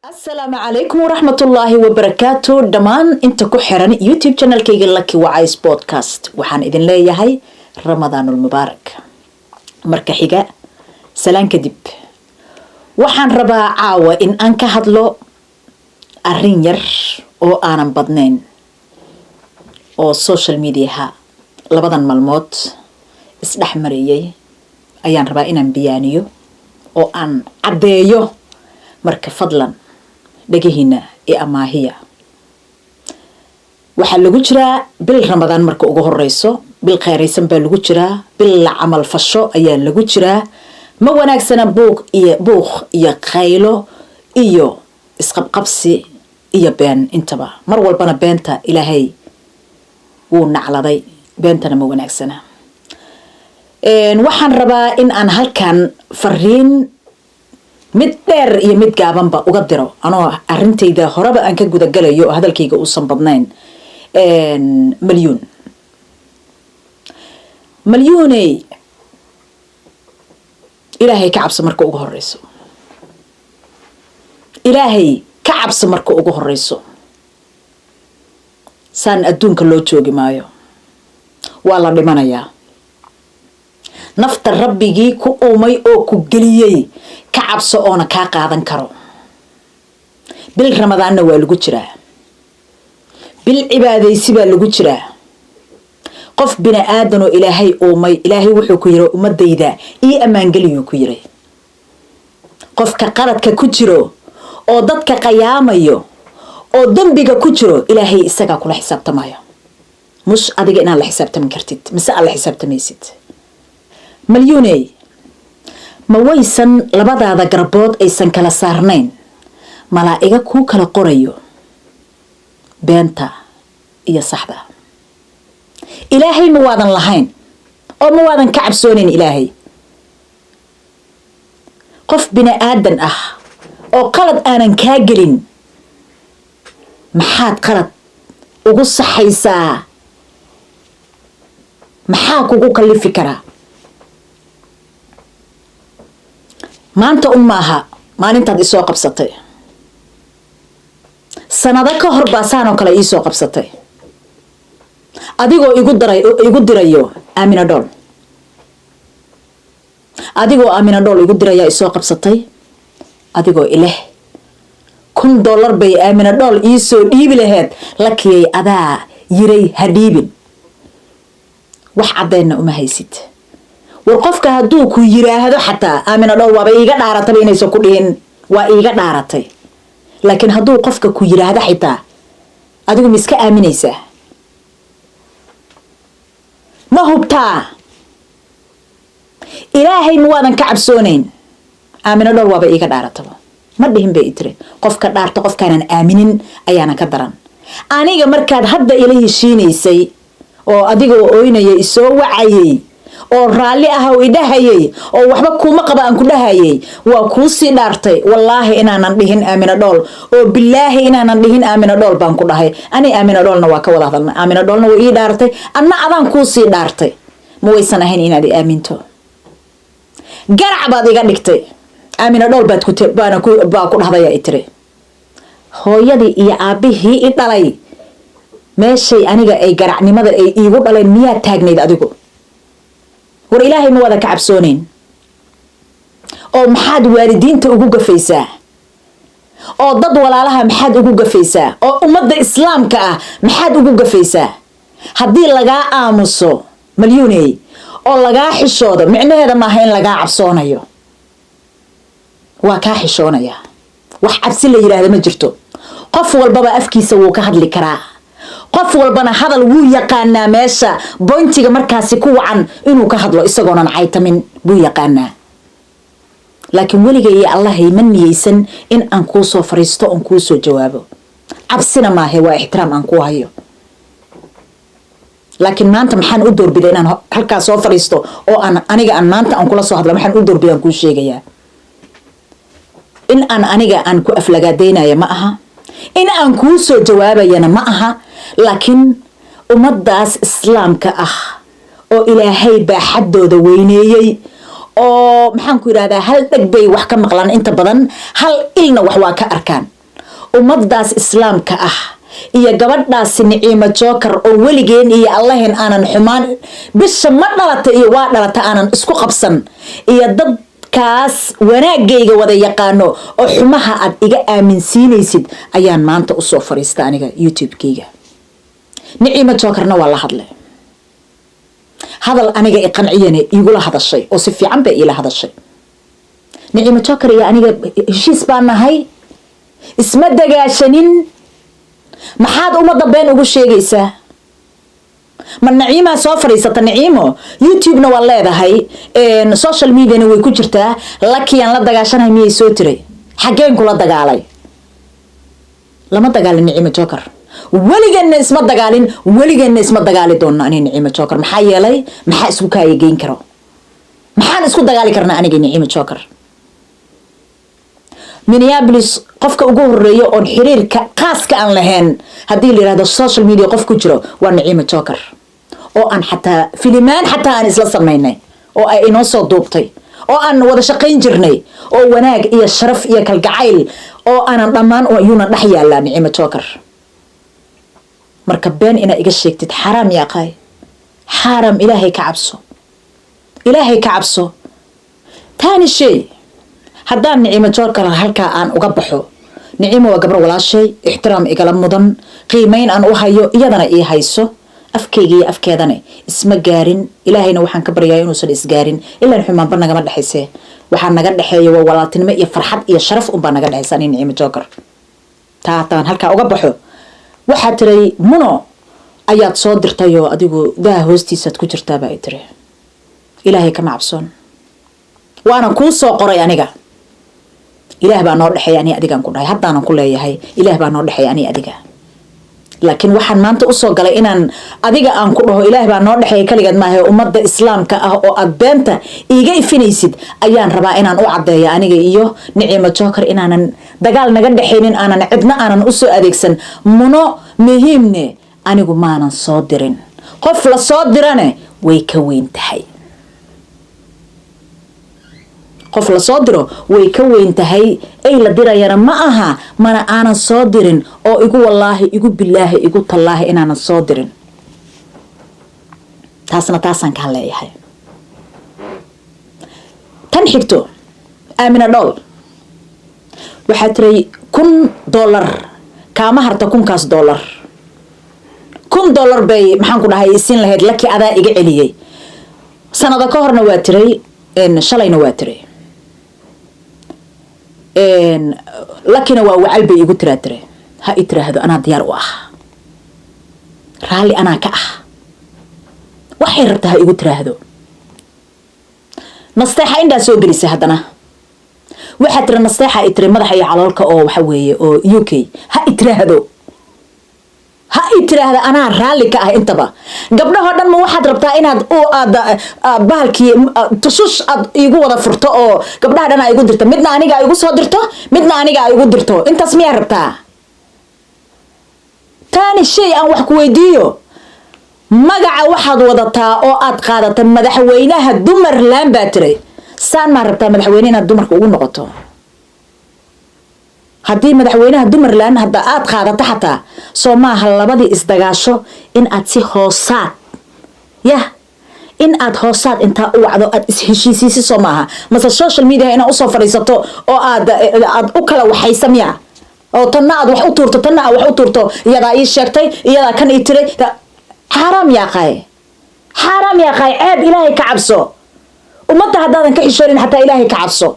السلام عليكم ورحمة الله وبركاته دمان انت كحران يوتيوب channel كيغي لكي وعايز بودكاست وحان إذن لي هاي رمضان المبارك مركحيقا سلام كدب وحان ربا عاوة إن أنك هدلو الرينير أو آنان بدنين أو سوشيال ميديا ها لبدان مالموت اسلح مريي أيان ربا إنان بيانيو أو أن عديو مركا فضلا dhagahina ee amaahiya waxa lagu jiraa bil ramadaan marka ugu horeyso bil qeyraysan baa lagu jiraa bil la amal fasho ayaa lagu jiraa ma wanaagsana buuq iyo qaylo iyo isqabqabsi iyo been intaba mar walbana beenta ilaahay wuu nacladay beentana ma wanaagsana waxaan rabaa in aan halkan fariin mid dheer iyo mid gaabanba uga diro anoo arintayda horeba aan ka guda galayo hadalkayga uusan badnayn milyuuney ilaahay ka cabso marka ugu horeyso ilaahay ka cabso marka ugu horeyso saan adduunka loo joogi maayo waa la dhimanayaa nafta rabbigii ku uumay oo ku geliyay ka cabso oona kaa qaadan karo bil ramadaanna waa lagu jiraa bil cibaadaysi baa lagu jiraa qof bini aadan oo ilaahay uumay ilaahay wuxuu ku yiri ummadayda ii amaangeliyo ku yiri qofka qaladka ku jiro oo dadka qayaamayo oo dambiga ku jiro ilaahay isaga kula xisaabtamayo mush adiga inaan la xisaabtamin kartid mise alla xisaabtamaysid milyuuney ma waysan labadaada garbood aysan kala saarnayn malaa'iga ku kala qorayo beenta iyo saxda ilaahay ma waadan lahayn oo ma waadan ka cabsoonin ilaahay qof bini aadan ah oo qalad aanan kaa gelin maxaad qalad ugu saxaysaa maxaa kugu kallifi karaa maanta maaha maalintaad isoo qabsatay sanado ka hor baasaan oo kale isoo qabsatay adigoo igu dirayo Amina Doll adigoo Amina Doll igu diraya isoo qabsatay adigoo ileh $1,000 bay Amina Doll isoo dhiibi lahayd lakiyay adaa yiray hadhiibin wax cadayna uma haysid war qofka haduu ku yiraahdo xataa Amina Doll waaba iiga dhaaratay inaysan ku dhihin waa iiga dhaaratay laakiin haduu qofka ku yiraahdo xitaa adigu ma iska aaminaysaa ma hubtaa ilaahay ma waadan ka cabsoonayn Amina Doll waaba iiga dhaaratay ma dhihin bay tiri qofka dhaarto qofkaanan aaminin ayaana ka daran aniga markaad hadda ila heshiinaysay oo adiga ooynaya isoo wacayay oo raali ah oo idahayay oo waxba kuma qaba aan ku dhahayay waa ku sii dhaartay wallahi inaanan dhihin Amina Doll oo billahi inaanan dhihin Amina Doll baan ku dhahay ani Amina Dollna waa ka wada hadalnay Amina Dollna way ii dhaartay anna adaan ku sii dhaartay ma waysan ahayn inaad aaminto garac baad iga dhigtay Amina Doll baad ku dhahdaya itire hooyadii iyo aabihii i dhalay meeshay aniga ay garacnimada ay iigu dhaleen miyaa taagneyd adigu war ilaahay ma wada ka cabsoonin oo maxaad waalidiinta ugu gafaysaa oo dad walaalaha maxaad ugu gafaysaa oo ummadda islaamka ah maxaad ugu gafaysaa haddii lagaa aamuso milyuuney oo lagaa xishoodo micnaheeda maaha in lagaa cabsoonayo waa kaa xishoonaya wax cabsi la yiraahdo ma jirto qof walbaba afkiisa wuu ka hadli karaa qof walbana hadal wuu yaqaanaa meesha bointiga markaasi ku wacan inuu ka hadlo isagoonan caytamin buu yaqaanaa laakiin weligay Allah ma niyeysan in aan ku soo fariisto oo ku soo jawaabo cabsina maahe waa ixtiraam aan ku hayo laakiin maanta maxaan u doorbiday inaan halka soo fariisto oo aniga aan maanta aan kula soo hadlo maxaan u doorbiday aan ku sheegayaa in aniga aan ku aflagaadeynayo ma aha in aan ku soo jawaabayana ma aha laakiin ummadaas islaamka ah oo ilaahay baa xadooda weyneeyay oo maxaan ku yiraahdaa hal dhag bay wax ka maqlaan inta badan hal ilna wax waa ka arkaan ummadaas islaamka ah iyo gabadhaas Niciima Joker oo waligeen iyo Allahin aanan xumaan bisha ma dhalata iyo waa dhalata aanan isku qabsan iyo dad kaas wanaagayga wada yaqaano oo xumaha aad iga aaminsiinaysid ayaan maanta u soo fariistay aniga YouTube-kayga Niciima Jokerna waa la hadlay hadal aniga i qanciyane igula hadashay oo si fiican bay ila hadashay Niciima Joker iyo aniga heshiis baan nahay isma dagaashanin maxaad umada been ugu sheegaysaa ma Niciima soo fariisata Niciimo YouTube-na waa leedahay social media-na way ku jirtaa laakiin la dagaashanahay miyay soo tiray xageen kula dagaalay lama dagaalin Niciima Joker weligeena isma dagaali doona ani Niciima Joker maxaa yeelay maxaa isku kaayegeyn karo maxaan isku dagaali karnaa aniga Niciima Joker Minneapolis qofka ugu horeeyo oo xiriirka qaaska aan lahayn hadii la yiraahdo social media qof ku jiro waa Niciima Joker oo aan xataa filimaan xataa aan isla sameynay oo ay inoo soo duubtay oo aan wada shaqayn jirnay oo wanaag iyo sharaf iyo kalgacayl oo aanan dhamaan oo ayuna dhax yaalaa Niciima Joker marka been ina iga sheegtid xaraam yaa qay xaraam ilaahay ka cabso tani shay haddaan Niciima Joker halka aan uga baxo Niciima waa gabar walaashay ixtiraam igala mudan qiimeyn aan u hayo iyadana ii hayso afkeyga iyo afkeedana isma gaarin ilaahayna waxaan ka baryaa inuusan isgaarin ilaa xumaanba nagama dhaxaysay waxaan naga dhaxeeyo waa walaaltinimo iyo farxad iyo sharaf un baa naga dhaxaysan Niciima Joker taataan halka uga baxo waxa tiray muno ayaad soo dirtay oo adigu daa hoostiisaad ku jirtaa baa tiri ilaahay kama cabsoon waana ku soo qoray aniga ilaah baa noo dhaxay ani adigan ku dhahay haddaan ku leeyahay ilaah baa noo dhaxay ani adiga laakiin waxaan maanta u soo galay inaan adiga aan ku dhaho ilaah baa noo dhaxay kaligeed maahay ummadda islaamka ah oo aad beenta iiga ifinaysid ayaan rabaa inaan u cadeeyo aniga iyo Niciima Joker inaanan dagaal naga dhaxaynin aanan cidna aanan u soo adeegsan muno muhiimne anigu maanan soo dirin qof la soo dirane way ka weyn tahay qof la soo diro way ka weyn tahay ay la dirayana ma aha mana aanan soo dirin oo igu wallaahi igu billaahi igu tallaahi inaanan soo dirin taasaan ka leeyahay tan xigto Aamina Dhool waxaa tiray $1,000 kaama harta $1,000 $1,000 bay maxaan ku dhahay isin lahayd laki adaa iga celiyay sanada ka horna waa tiray shalayna waa tiray lakina waa wacal bay igu tiraatire ha itiraahdo anaa diyaar u ah raali anaa ka ah waxay rabtaa ha igu tiraahdo nasteexa indaa soo gelisay haddana waxaa tira nasteexa itire madaxa iyo caloolka oo waxa weeye oo UK ha itiraahdo anaa raali ka ah intaba gabdhaha dhan ma waxaad rabtaa inaad bahalkii tusush aad igu wada furto oo gabdhaha dhan ay igu dirto midna aniga ay igu soo dirto midna aniga ay igu dirto intaas miyaa rabtaa taani shay aan wax ku weydiiyo magaca waxaad wadataa oo aad qaadata madaxweynaha Dumarland baa tiray saan ma rabtaa madaxweyne inaad dumarka ugu noqoto haddii madaxweynaha Dumarland hadda aad qaadato xataa Soomaha labadii isdagaasho in aad si hoosaad in aad hoosaad inta u wacdo aad heshiisiisi Soomaha mase social media ina u soo fariisato oo aad u kala waxaysamya oo tanna aad wax u tuurto tanna aad wax u tuurto iyada ay sheegtay iyada kan ay tiray xaraam yaa qay ceeb ilaahay ka cabso ummadda haddaadan ka xishoonin xataa ilaahay ka cabso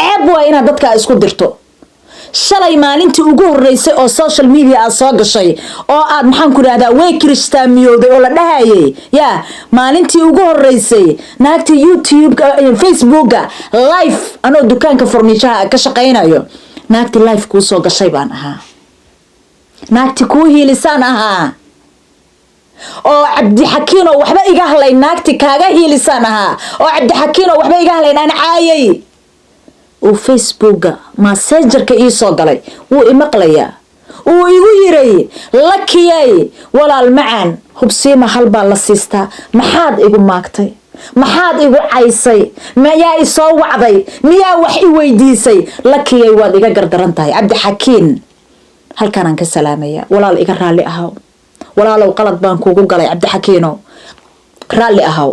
ceeb waa inaad dadka isku dirto shalay maalintii ugu horeysay oo social media aad soo gashay oo aad maxaan ku raahdaa way kristaamiyooday oo la dhahayay maalintii ugu horeysay naagta YouTube Facebook live anoo dukaanka furniture ka shaqeynayo naagta live ku soo gashay baan ahaa naagta ku hiilisaan ahaa oo Cabdi Xakiin oo waxba iga hadlay naagta kaaga hiilisaan ahaa oo Cabdi Xakiin oo waxba iga hadlay aan caayay oo Facebook messengerka ii soo galay wuu imaqlaya oo igu yiray lakiyay walaal macaan hubsiima halba la siista maxaad igu maagtay maxaad igu caysay miyaa i soo wacday miyaa wax i weydiisay lakiyay waad iga gardaran tahay cabdixakiin halkanaan ka salaamaya walaal iga raalli ahaw walaalow qalad baan kuugu galay cabdixakiinow raalli ahaw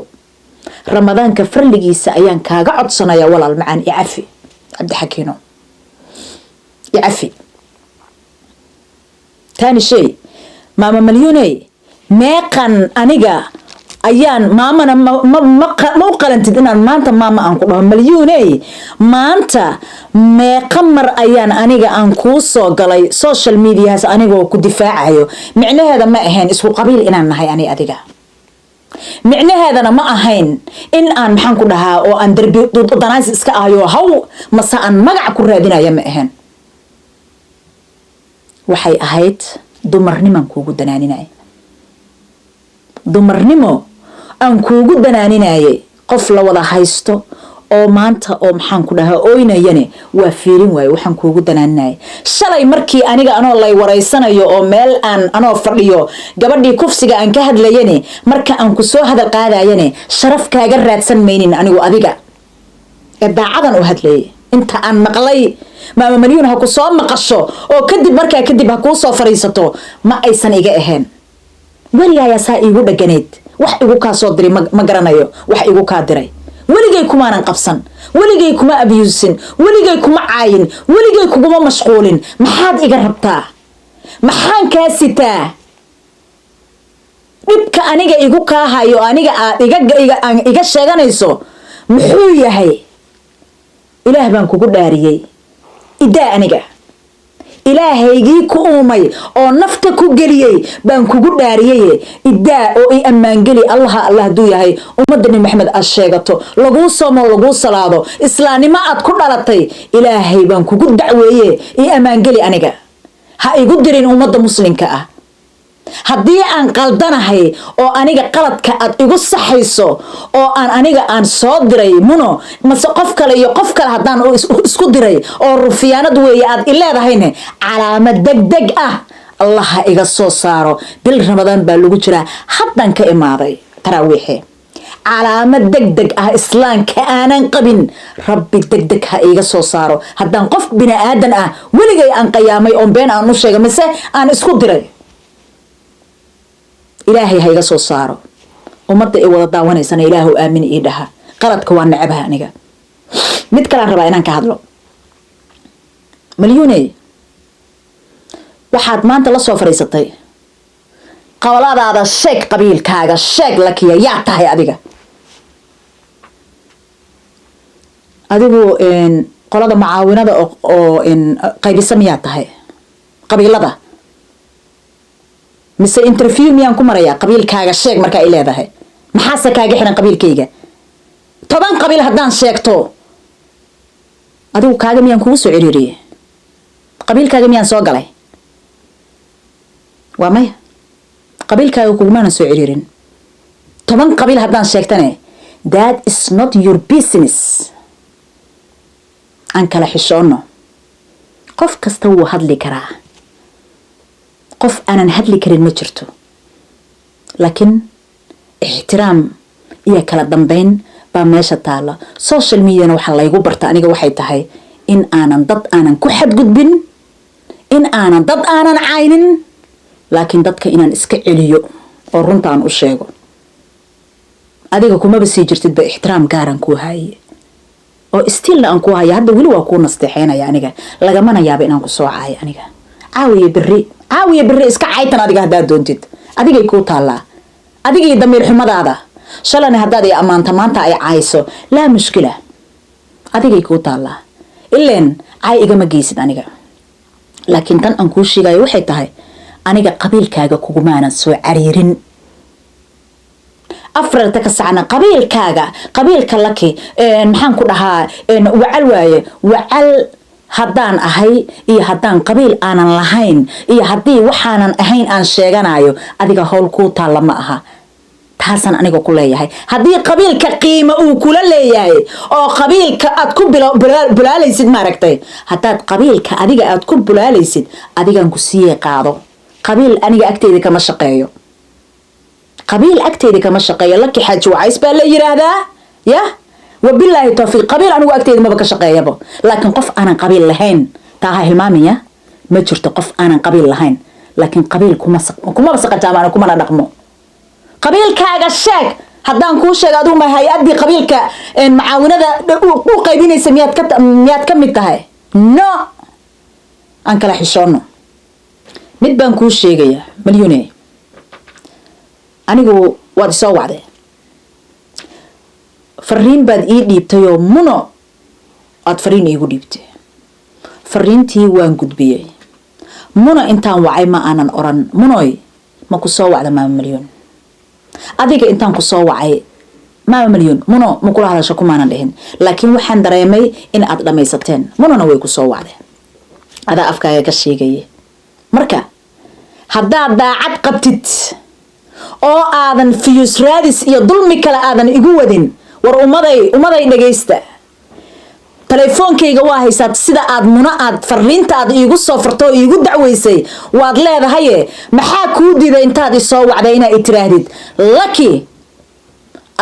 ramadaanka farligiisa ayaan kaaga codsanaya walaal macaan icafi cabdixakiinow icafi tani shay maama malyuuney meeqan aniga ayaan maamana ma u qalantid inaan maanta maama aan ku dhaho malyuuney maanta meeqa mar ayaan aniga aan kuu soo galay social mediahaas anigoo ku difaacayo micnaheeda ma ahayn isku qabiil inaan nahay ani adiga micnaheedana ma ahayn in aan maxaan ku dhahaa oo aan darbi danays iska ahayo haw mase aan magac ku raadinaya ma ahayn waxay ahayd dumarnimaan kuugu danaaninaya dumarnimo aan kuugu danaaninayay qof la wada haysto oo maanta oo maxaan ku dhahaa ooynayane waa fiirin waaye waxaan kuugu danaaninayay shalay markii aniga anoo lay waraysanayo oo meel aan anoo fadhiyo gabadhii kufsiga aan ka hadlayane marka aan ku soo hadal qaadayane sharaf kaaga raadsan maynin anigu adiga ee daacadan u hadlayay inta aan maqlay maama malyuun ha ku soo maqasho oo kadib markaa kadib ha kuu soo fariisato ma aysan iga ahayn weligaayaa saa iigu dhaganeed wax igu kaa soo diray ma garanayo wax igu kaa diray weligay kumaanan qabsan weligay kuma abyuusin weligay kuma caayin weligay kuguma mashquulin maxaad iga rabtaa maxaan kaa sitaa dhibka aniga igu kaa hayo aniga aad iga sheeganayso muxuu yahay ilaah baan kugu dhaariyey idaa aniga ilaahaygii ku uumay oo nafta ku geliyey baan kugu dhaariyey idaa oo i ammaangeli allah hadduu yahay ummadda nabi maxamed aad sheegato laguu soomo laguu salaado islaamnimo aad ku dhalatay ilaahay baan kugu dacweeye i ammaangeli aniga ha igu dirin ummadda muslimka ah haddii aan qaldanahay oo aniga qaladka aad igu saxayso oo aan aniga aan soo diray muno mase qof kale iyo qof kale haddaan isku diray oo rufiyaanad weeye aad i leedahayne calaamad degdeg ah allah ha iga soo saaro bil ramadaan baa lagu jiraa haddaan ka imaaday taraawiixi calaamad degdeg ah islaamka aanan qabin rabbi degdeg ha iga soo saaro haddaan qof bini aadan ah weligay aan qayaamay oo been aan u sheegay mise aan isku diray ilaahay ha iga soo saaro ummadda i wada daawanaysana ilaahu aamin ii dhaha qaladka waa nacabaha aniga mid kalaan rabaa inaan ka hadlo malyuuney waxaad maanta la soo fariisatay qabaladaada sheeg qabiilkaaga sheeg lakiya yaa tahay adiga adigu qolada macaawinada oo qaybisa miyaa tahay qabiilada mise interview miyaan ku marayaa qabiilkaaga sheeg markaa ay leedahay maxaase kaaga xiran qabiilkayga 10 qabiil haddaan sheegto adigu kaaga miyaan kugu soo ciriiriyey qabiilkaaga miyaan soo galay waa maya qabiilkaaga kugumaana soo ciriirin 10 qabiil haddaan sheegtane that is not your business aan kala xishoono qof kasta wuu hadli karaa qof aanan hadli karin ma jirto laakiin ixtiraam iyo kala dambeyn baa meesha taala social media waxa laygu barta aniga waxay tahay in aanan dad aanan ku xadgudbin in aanan dad aanan caynin laakiin dadka inaan iska celiyo oo runta aan u sheego adiga kuma basii jirtid ba ixtiraam gaaran ku haye oo still aan ku hayo hadda wali waa ku nasteexeenaya aniga lagamana yaabo inaan ku soo caayo aniga caawiye birri iska caytan adiga haddaad doontid adigay kuu taallaa adigii damiir xumadaada shalana haddaad ay ammaanta maanta ay caayso laa mushkila adigay kuu taallaa ileen caay igama geysid aniga laakiin tan aan kuu sheegayo waxay tahay aniga qabiilkaaga kugumaanan soo cariirin afrarta ka sacna qabiilka laki maxaan ku dhahaa wacal waaye wacal haddaan ahay iyo haddaan qabiil aanan lahayn iyo haddii waxaanan ahayn aan sheeganayo adiga howl kuu taalla ma aha taasan aniga ku leeyahay haddii qabiilka qiimo uu kula leeyahay oo qabiilka aad ku bulaalaysid maaragtay haddaad qabiilka adiga aad ku bulaalaysid adigan ku siiyey qaado qabiil aniga agteeda kama shaqeeyo qabiil agteeda kama shaqeeyo laki xaaji wacays baa la yiraahdaa ya wabillahi tawfiiq qabiil anigu agteeda maba ka shaqeeyabo laakiin qof aanan qabiil lahayn taa hilmaamiya ma jirto qof aanan qabiil lahayn laakiin qabiil kuma saqataamaana kuma dhaqmo qabiilkaaga sheeg haddaan kuu sheego adigu ma hay-adii qabiilka macaawinada u qaybinaysa miyaad ka mid tahay no aan kala xishoono mid baan kuu sheegayaa malyune anigu waad isoo wacday fariin baad ii dhiibtayoo muno aad fariin iigu dhiibtay fariintii waan gudbiyey muno intaan wacay ma aanan oran munoy ma ku soo wacda maama malyun adiga intaan ku soo wacay maama malyun muno ma kula hadasho kumaanan dhihin laakiin waxaan dareemay in aad dhamaysateen munona way ku soo wacdeen adaa afkaaga ka sheegaya marka haddaad daacad qabtid oo aadan fiyus raadis iyo dulmi kale aadan igu wadin war umaday dhagaysta telefoonkayga waa haysaad sida aad muno aad fariinta aad iigu soo farto oo iigu dacweysay waad leedahaye maxaa kuu diiday intaad isoo wacday inaad i tiraahdid laki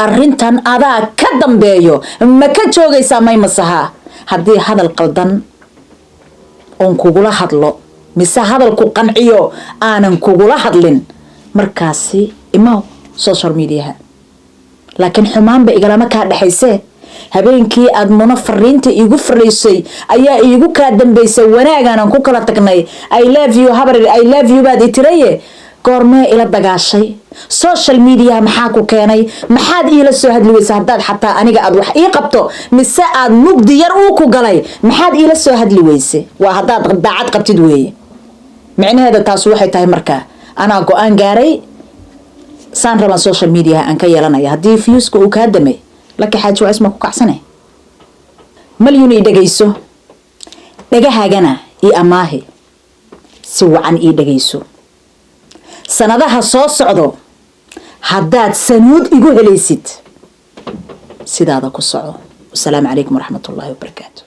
arrintan adaa ka dambeeyo ma ka joogaysaa may masaha haddii hadal qaldan oon kugula hadlo mise hadalku qanciyo aanan kugula hadlin markaasi imaw social mediaha laakiin xumaanba igalama kaa dhexaysee habeenkii aad muno fariinta iigu fariisay ayaa iigu kaa dambaysay wanaagaanan ku kala tagnay I love you habarir I love you baad i tiraye goormee ila dagaashay social media maxaa ku keenay maxaad iila soo hadli weysa haddaad xataa aniga aad wax ii qabto mise aad mugdi yar uu ku galay maxaad iila soo hadli weyse waa haddaad daacad qabtid weeye micnaheeda taas waxay tahay markaa anaa go-aan gaaray saan raban social media aan ka yeelanaya haddii viewska uu kaa damay laki xaaji waa isma ku kacsanay malyun ii dhagayso dhagahaagana ii amaahi si wacan ii dhagayso sanadaha soo socdo haddaad sanuud igu helaysid sidaada ku soco wasalaamu calaykum waraxmatullaahi wabarakaatu